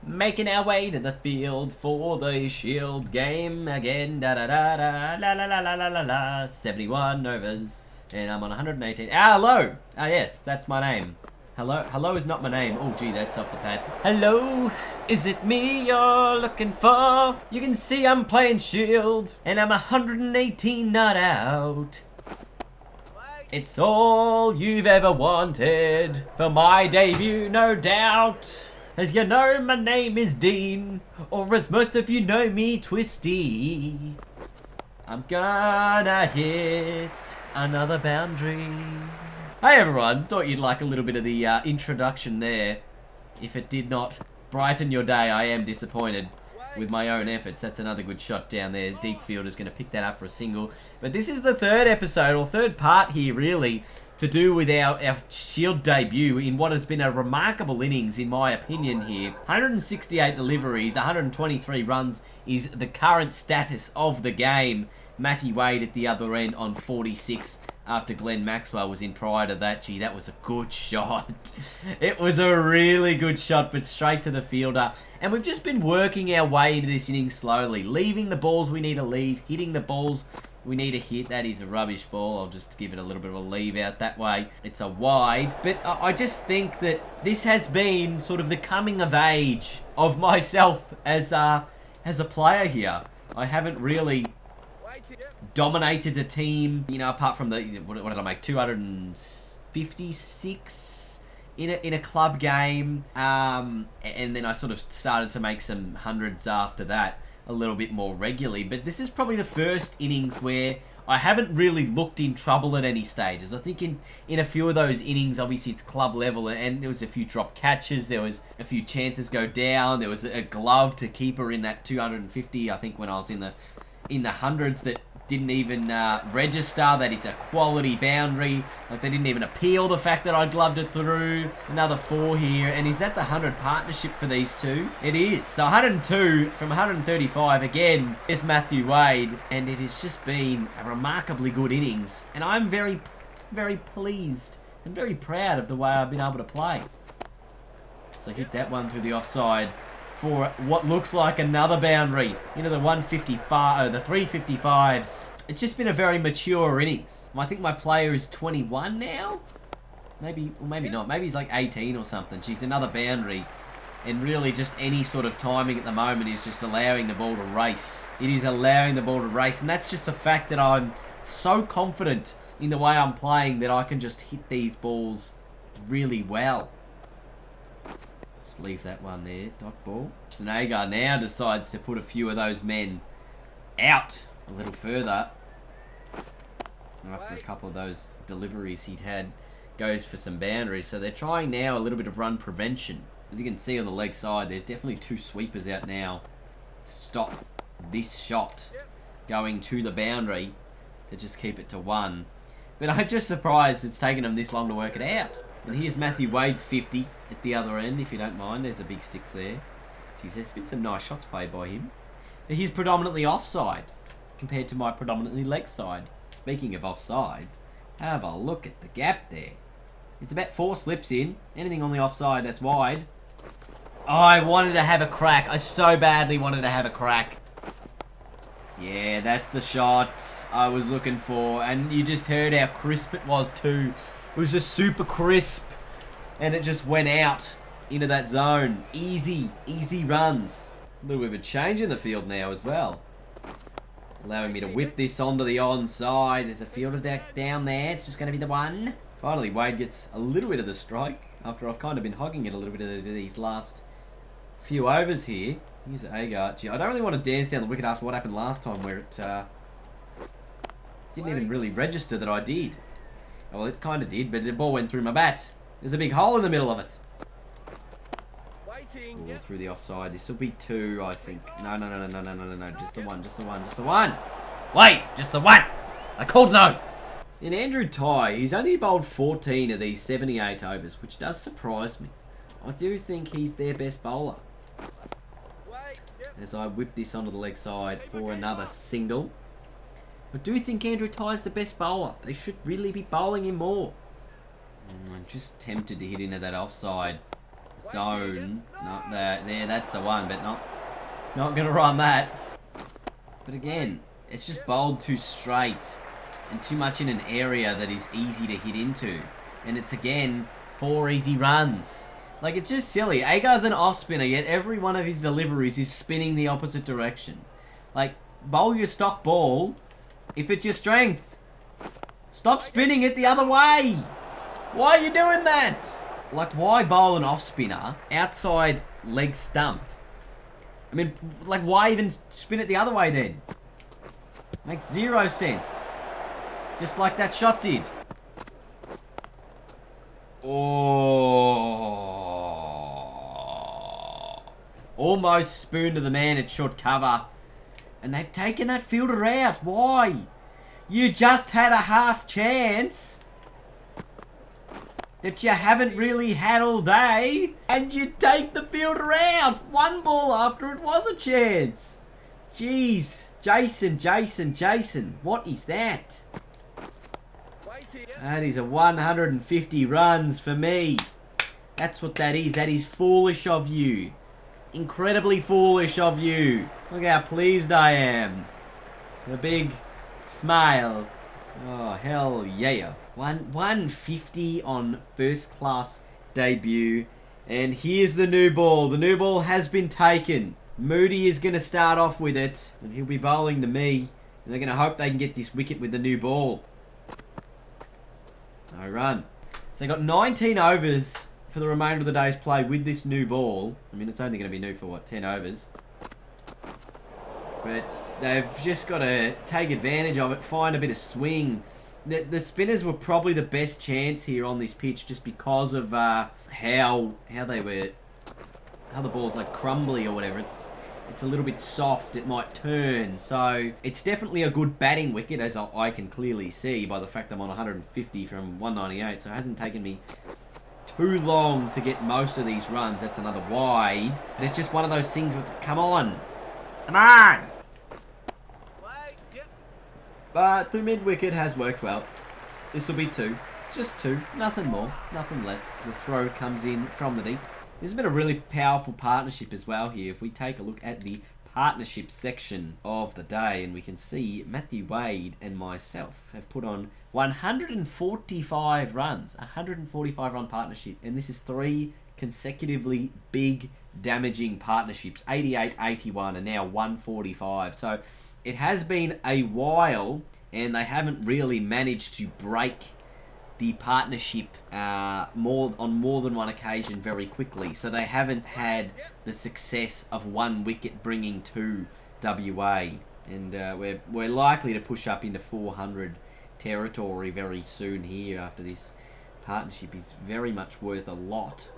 Making our way to the field for the Shield game again. Da da da da la la la la la la la. 71 overs, and I'm on 118. Ah, hello. Ah, yes, that's my name. Hello is not my name. Oh, gee, that's off the pad. Hello, is it me you're looking for? You can see I'm playing Shield, and I'm 118 not out. It's all you've ever wanted for my debut, no doubt. As you know, my name is Dean, or as most of you know me, Twisty. I'm gonna hit another boundary. Hey everyone, thought you'd like a little bit of the introduction there. If it did not brighten your day, I am disappointed with my own efforts. That's another good shot down there. Deep fielder's going to pick that up for a single. But this is the third episode, or third part here, really, to do with our Shield debut in what has been a remarkable innings, in my opinion, here. 168 deliveries, 123 runs is the current status of the game. Matty Wade at the other end on 46 after Glenn Maxwell was in prior to that. Gee, that was a good shot. It was a really good shot, but straight to the fielder. And we've just been working our way into this inning slowly, leaving the balls we need to leave, hitting the balls we need to hit. That is a rubbish ball. I'll just give it a little bit of a leave out that way. It's a wide. But I just think that this has been sort of the coming of age of myself as a player here. I haven't really dominated a team, you know, apart from the, what did I make, 256 in a club game, and then I sort of started to make some hundreds after that a little bit more regularly. But this is probably the first innings where I haven't really looked in trouble at any stages. I think in a few of those innings, obviously it's club level, and there was a few drop catches, there was a few chances go down, there was a glove to keeper in that 250, I think, when I was in the hundreds, that didn't even register that it's a quality boundary. Like, they didn't even appeal the fact that I gloved it through. Another 4 here. And is that the 100 partnership for these two? It is. So 102 from 135. Again, is Matthew Wade. And it has just been a remarkably good innings. And I'm very, very pleased and very proud of the way I've been able to play. So hit that one through the offside for what looks like another boundary into the 155, the 355s. It's just been a very mature innings. I think my player is 21 now. Maybe, or maybe not. Maybe he's like 18 or something. She's another boundary. And really just any sort of timing at the moment is just allowing the ball to race. It is allowing the ball to race. And that's just the fact that I'm so confident in the way I'm playing that I can just hit these balls really well. Leave that one there, dot ball. Agar now decides to put a few of those men out a little further. After a couple of those deliveries he'd had, goes for some boundaries. So they're trying now a little bit of run prevention. As you can see on the leg side, there's definitely 2 sweepers out now to stop this shot going to the boundary, to just keep it to 1. But I'm just surprised it's taken them this long to work it out. And here's Matthew Wade's 50 at the other end, if you don't mind. There's a big 6 there. Geez, there's been some nice shots played by him. But he's predominantly offside compared to my predominantly leg side. Speaking of offside, have a look at the gap there. It's about 4 slips in. Anything on the offside that's wide. Oh, I wanted to have a crack. I so badly wanted to have a crack. Yeah, that's the shot I was looking for. And you just heard how crisp it was too. It was just super crisp, and it just went out into that zone. Easy runs. A little bit of a change in the field now as well, allowing me to whip this onto the onside. There's a fielder deck down there. It's just going to be the 1. Finally, Wade gets a little bit of the strike after I've kind of been hogging it a little bit of these last few overs here. Here's Agar. Gee, I don't really want to dance down the wicket after what happened last time, where it didn't even really register that I did. Well, it kind of did, but the ball went through my bat. There's a big hole in the middle of it. Ball through the offside. This will be 2, I think. No. Just the 1. Wait, just the 1. I called no. In Andrew Tye, he's only bowled 14 of these 78 overs, which does surprise me. I do think he's their best bowler. As I whip this onto the leg side for another single. I do think Andrew Tye's the best bowler. They should really be bowling him more. I'm just tempted to hit into that offside. zone. Not that. There, that's the one, but not gonna run that. But again, it's just bowled too straight and too much in an area that is easy to hit into. And it's again 4 easy runs. Like, it's just silly. Agar's an off spinner, yet every one of his deliveries is spinning the opposite direction. Like, bowl your stock ball if it's your strength. Stop spinning it the other way. Why are you doing that? Like, why bowl an off spinner outside leg stump? I mean, like, why even spin it the other way then? Makes 0 sense. Just like that shot did. Oh. Almost spoon to the man at short cover. And they've taken that fielder out. Why? You just had a half chance that you haven't really had all day, and you take the fielder out. One ball after it was a chance. Jeez. Jason. What is that? That is a 150 runs for me. That's what that is. That is foolish of you. Incredibly foolish of you. Look how pleased I am. The big smile. Oh, hell yeah. 150 on first class debut. And here's the new ball. The new ball has been taken. Moody is going to start off with it. And he'll be bowling to me. And they're going to hope they can get this wicket with the new ball. No run. So they got 19 overs for the remainder of the day's play with this new ball. I mean, it's only going to be new for, what, 10 overs? But they've just got to take advantage of it, find a bit of swing. The spinners were probably the best chance here on this pitch just because of how the ball's like crumbly or whatever. It's a little bit soft. It might turn. So it's definitely a good batting wicket, as I can clearly see by the fact I'm on 150 from 198. So it hasn't taken me too long to get most of these runs. That's another wide. But it's just one of those things where it's, come on. Come on. But the mid-wicket has worked well. This will be 2. Just 2. Nothing more. Nothing less. The throw comes in from the deep. This has been a really powerful partnership as well here. If we take a look at the partnership section of the day, and we can see Matthew Wade and myself have put on 145 runs. 145 run partnership. And this is 3 consecutively big damaging partnerships. 88, 81, and now 145. So it has been a while, and they haven't really managed to break the partnership on more than one occasion very quickly. So they haven't had the success of 1 wicket bringing 2 WA. And we're likely to push up into 400 territory very soon here after this partnership is very much worth a lot.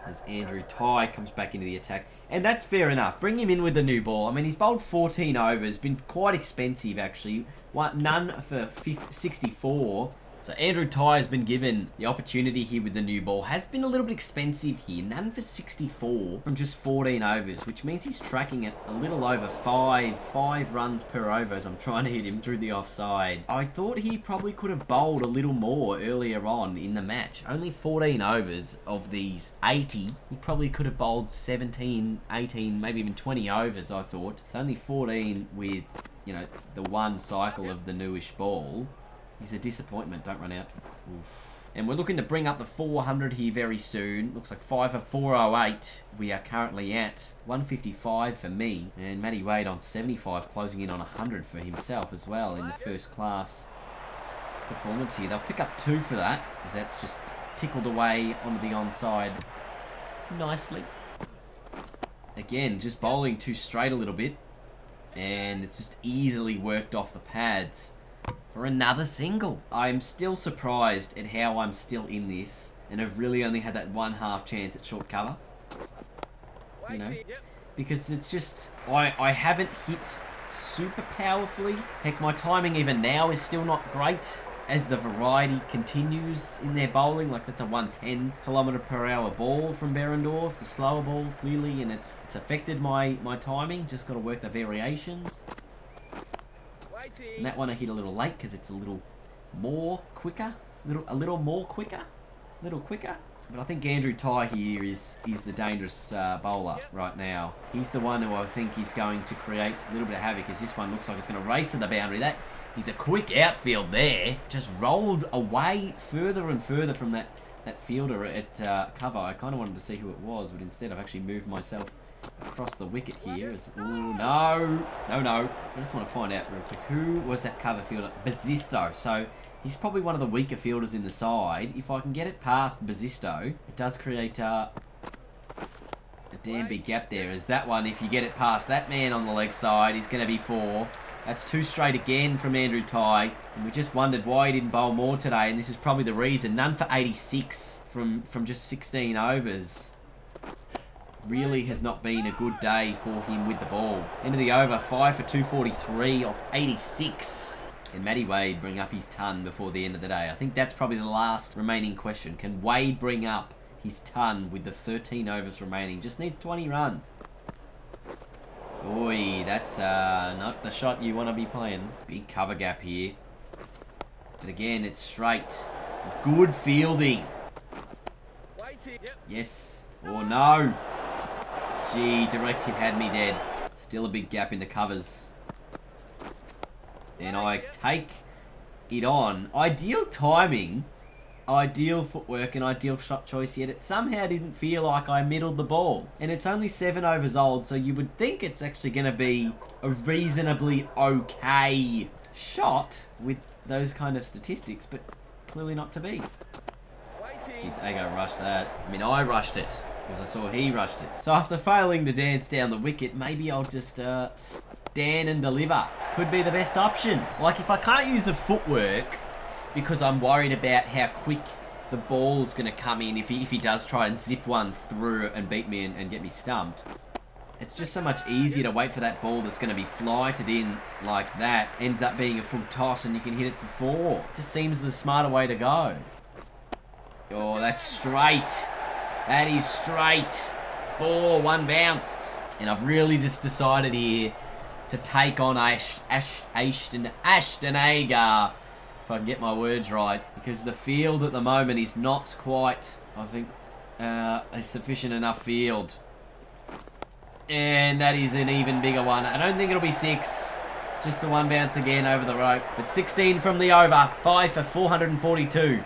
As Andrew Tye comes back into the attack. And that's fair enough. Bring him in with the new ball. I mean, he's bowled 14 overs. Been quite expensive, actually. None for 64. So Andrew Tye has been given the opportunity here with the new ball. Has been a little bit expensive here. None for 64 from just 14 overs, which means he's tracking at a little over 5 runs per over as I'm trying to hit him through the offside. I thought he probably could have bowled a little more earlier on in the match. Only 14 overs of these 80. He probably could have bowled 17, 18, maybe even 20 overs, I thought. It's only 14 with, you know, the one cycle of the newish ball. He's a disappointment. Don't run out. Oof. And we're looking to bring up the 400 here very soon. Looks like 5 for 408. We are currently at 155 for me. And Matty Wade on 75, closing in on 100 for himself as well in the first class performance here. They'll pick up 2 for that, as that's just tickled away onto the onside nicely. Again, just bowling too straight a little bit. And it's just easily worked off the pads for another single. I'm still surprised at how I'm still in this and have really only had that 1/2 chance at short cover. You know? Because it's just, I haven't hit super powerfully. Heck, my timing even now is still not great as the variety continues in their bowling. Like, that's a 110 km/h ball from Behrendorff, the slower ball, clearly, and it's affected my timing. Just got to work the variations. And that one I hit a little late because it's a little more quicker. A little quicker. But I think Andrew Tye here is the dangerous bowler right now. He's the one who I think is going to create a little bit of havoc, as this one looks like it's going to race to the boundary. That is a quick outfield there. Just rolled away further and further from that fielder at cover. I kind of wanted to see who it was, but instead I've actually moved myself across the wicket here. Oh, no. No. I just want to find out real quick. Who was that cover fielder? Bazisto. So he's probably one of the weaker fielders in the side. If I can get it past Bazisto, it does create a damn big gap there. As that one, if you get it past that man on the leg side, he's going to be 4. That's 2 straight again from Andrew Tye. And we just wondered why he didn't bowl more today, and this is probably the reason. None for 86 from just 16 overs. Really has not been a good day for him with the ball. End of the over, 5 for 243 off 86. Can Matty Wade bring up his ton before the end of the day? I think that's probably the last remaining question. Can Wade bring up his ton with the 13 overs remaining? Just needs 20 runs. Oi, that's not the shot you want to be playing. Big cover gap here. But again, it's straight. Good fielding. Yes. Or no. Gee, direct hit had me dead. Still a big gap in the covers. And I take it on. Ideal timing, ideal footwork, and ideal shot choice, yet it somehow didn't feel like I middled the ball. And it's only 7 overs old, so you would think it's actually going to be a reasonably okay shot with those kind of statistics, but clearly not to be. Jeez, Ago rushed that. I mean, I rushed it, because I saw he rushed it. So after failing to dance down the wicket, maybe I'll just stand and deliver. Could be the best option. Like, if I can't use the footwork because I'm worried about how quick the ball's going to come in if he does try and zip one through and beat me and get me stumped. It's just so much easier to wait for that ball that's going to be flighted in like that. Ends up being a full toss and you can hit it for 4. Just seems the smarter way to go. Oh, that's straight. That is straight. 4, 1 bounce. And I've really just decided here to take on Ashton Agar, if I can get my words right, because the field at the moment is not quite, I think, a sufficient enough field. And that is an even bigger one. I don't think it'll be 6. Just the 1 bounce again over the rope. But 16 from the over. 5 for 442.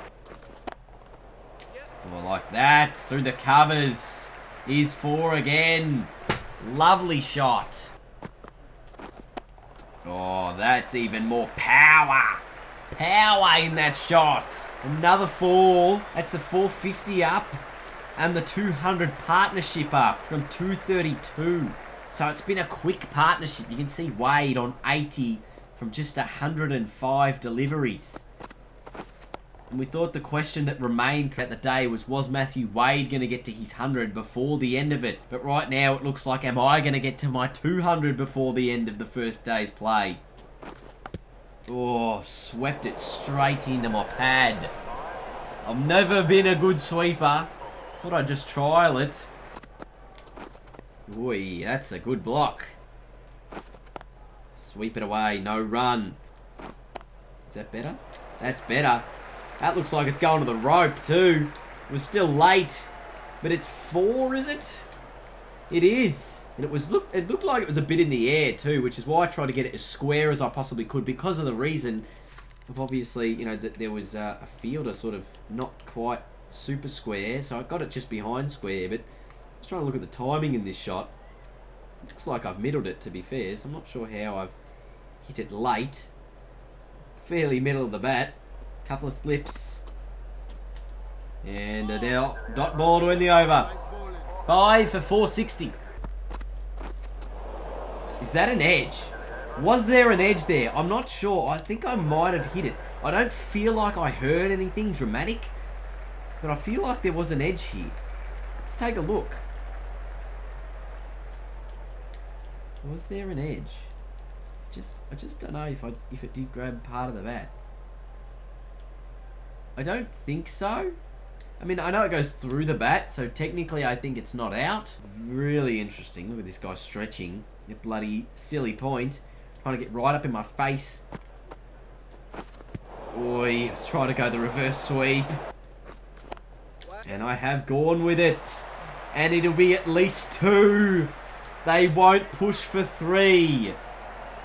Oh, like that. Through the covers. Is 4 again. Lovely shot. Oh, that's even more power. Power in that shot. Another 4. That's the 450 up. And the 200 partnership up from 232. So it's been a quick partnership. You can see Wade on 80 from just 105 deliveries. And we thought the question that remained at the day was Matthew Wade going to get to his 100 before the end of it? But right now it looks like, am I going to get to my 200 before the end of the first day's play? Oh, swept it straight into my pad. I've never been a good sweeper. Thought I'd just trial it. Oi, that's a good block. Sweep it away, no run. Is that better? That's better. That looks like it's going to the rope too. It was still late, but it's 4, is it? It is. And it looked like it was a bit in the air too, which is why I tried to get it as square as I possibly could, because of the reason of obviously, you know, that there was a fielder sort of not quite super square, so I got it just behind square. But I was trying to look at the timing in this shot. It looks like I've middled it, to be fair, so I'm not sure how I've hit it late. Fairly middle of the bat. Couple of slips. And Adele, dot ball to win the over. 5 for 460. Is that an edge? Was there an edge there? I'm not sure. I think I might have hit it. I don't feel like I heard anything dramatic, but I feel like there was an edge here. Let's take a look. Was there an edge? I just don't know if it did grab part of the bat. I don't think so. I mean, I know it goes through the bat, so technically I think it's not out. Really interesting. Look at this guy stretching. A bloody silly point. Trying to get right up in my face. Oi, I was trying to go the reverse sweep. And I have gone with it. And it'll be at least 2. They won't push for 3.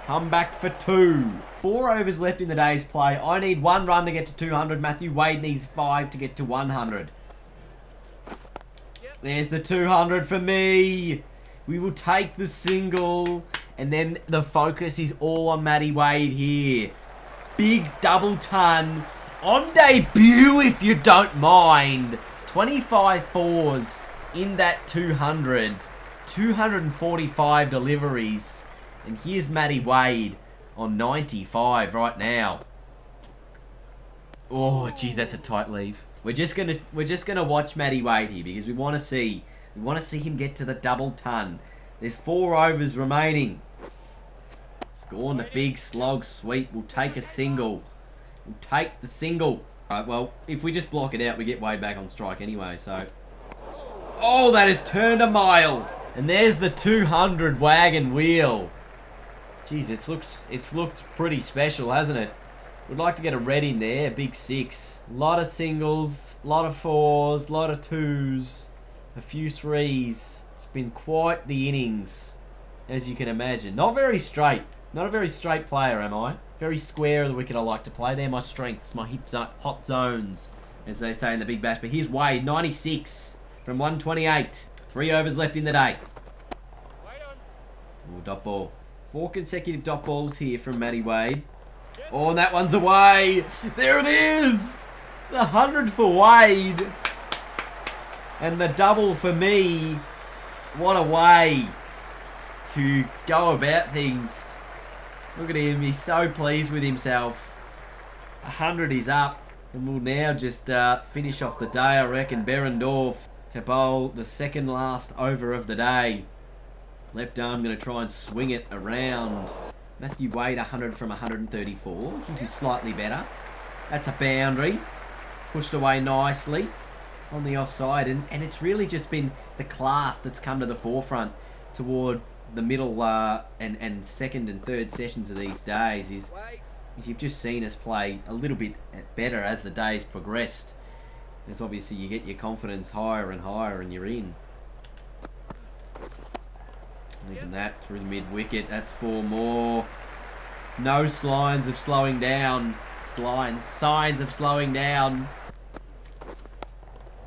Come back for 2. 4 overs left in the day's play. I need 1 run to get to 200. Matthew Wade needs 5 to get to 100. There's the 200 for me. We will take the single. And then the focus is all on Matty Wade here. Big double ton. On debut, if you don't mind. 25 fours in that 200. 245 deliveries. And here's Matty Wade on 95 right now. Oh, geez, that's a tight leave. We're just gonna watch Matty Wade here because we want to see him get to the double ton. There's 4 overs remaining. Scoring the big slog sweep. We'll take a single. We'll take the single. All right, well, if we just block it out, we get Wade back on strike anyway, so. Oh, that has turned a mile. And there's the 200 wagon wheel. Jeez, it's looked pretty special, hasn't it? Would like to get a red in there, a big 6. A lot of singles, a lot of 4s, a lot of 2s, a few 3s. It's been quite the innings, as you can imagine. Not very straight. Not a very straight player, am I? Very square of the wicket I like to play. They're my strengths, my hot zones, as they say in the Big Bash. But here's Wade, 96 from 128. 3 overs left in the day. Ooh, dot ball. 4 consecutive dot balls here from Matty Wade. Oh, and that one's away. There it is. The 100 for Wade. And the double for me. What a way to go about things. Look at him. He's so pleased with himself. 100 is up. And we'll now just finish off the day, I reckon. Behrendorff to bowl the second last over of the day. Left arm going to try and swing it around. Matthew Wade 100 from 134. His is slightly better. That's a boundary. Pushed away nicely on the offside. And it's really just been the class that's come to the forefront toward the middle and second and third sessions of these days is you've just seen us play a little bit better as the days progressed. As obviously you get your confidence higher and higher and you're in. Even that through the mid-wicket. That's 4 more. No signs of slowing down. Signs of slowing down.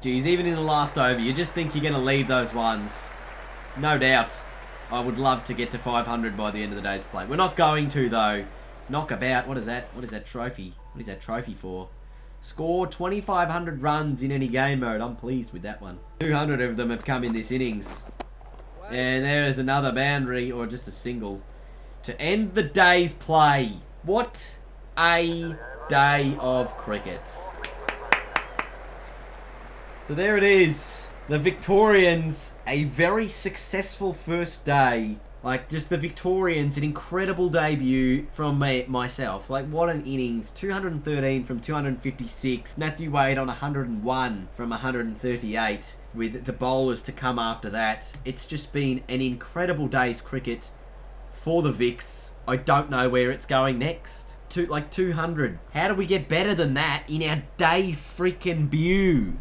Geez, even in the last over, you just think you're going to leave those ones. No doubt. I would love to get to 500 by the end of the day's play. We're not going to, though. Knockabout. What is that? What is that trophy? What is that trophy for? Score 2,500 runs in any game mode. I'm pleased with that one. 200 of them have come in this innings. And there is another boundary, or just a single, to end the day's play. What a day of cricket. So there it is. The Victorians, a very successful first day. Like, just the Victorians, an incredible debut from myself. Like, what an innings. 213 from 256. Matthew Wade on 101 from 138. With the bowlers to come after that. It's just been an incredible day's cricket for the Vics. I don't know where it's going next. Like 200. How do we get better than that in our day freaking debut?